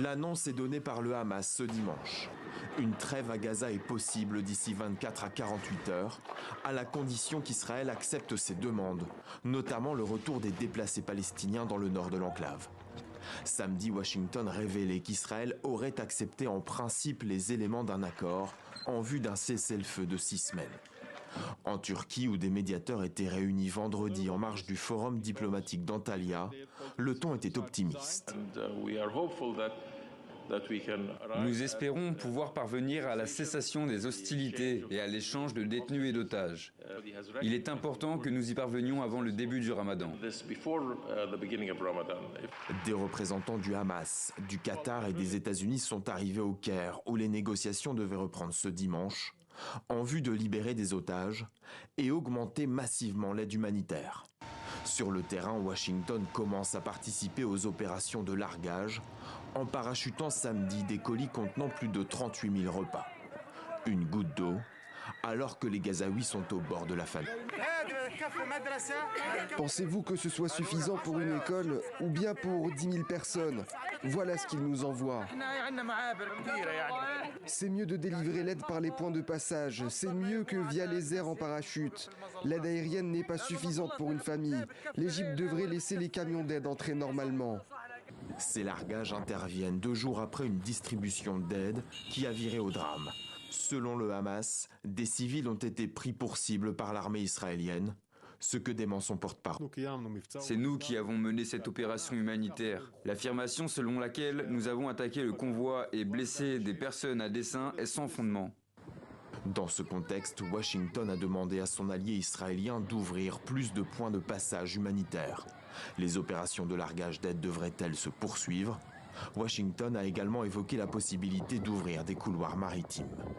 L'annonce est donnée par le Hamas ce dimanche. Une trêve à Gaza est possible d'ici 24 à 48 heures, à la condition qu'Israël accepte ses demandes, notamment le retour des déplacés palestiniens dans le nord de l'enclave. Samedi, Washington révélait qu'Israël aurait accepté en principe les éléments d'un accord en vue d'un cessez-le-feu de 6 semaines. En Turquie, où des médiateurs étaient réunis vendredi en marge du forum diplomatique d'Antalya, le ton était optimiste. Nous espérons pouvoir parvenir à la cessation des hostilités et à l'échange de détenus et d'otages. Il est important que nous y parvenions avant le début du Ramadan. Des représentants du Hamas, du Qatar et des États-Unis sont arrivés au Caire, où les négociations devaient reprendre ce dimanche, en vue de libérer des otages et augmenter massivement l'aide humanitaire. Sur le terrain, Washington commence à participer aux opérations de largage en parachutant samedi des colis contenant plus de 38 000 repas. Une goutte d'eau, alors que les Gazaouis sont au bord de la famine. Pensez-vous que ce soit suffisant pour une école ou bien pour 10 000 personnes? Voilà ce qu'ils nous envoient. C'est mieux de délivrer l'aide par les points de passage. C'est mieux que via les airs en parachute. L'aide aérienne n'est pas suffisante pour une famille. L'Égypte devrait laisser les camions d'aide entrer normalement. Ces largages interviennent 2 jours après une distribution d'aide qui a viré au drame. Selon le Hamas, des civils ont été pris pour cible par l'armée israélienne, ce que dément son porte-parole. C'est nous qui avons mené cette opération humanitaire. L'affirmation selon laquelle nous avons attaqué le convoi et blessé des personnes à dessein est sans fondement. Dans ce contexte, Washington a demandé à son allié israélien d'ouvrir plus de points de passage humanitaires. Les opérations de largage d'aide devraient-elles se poursuivre ? Washington a également évoqué la possibilité d'ouvrir des couloirs maritimes.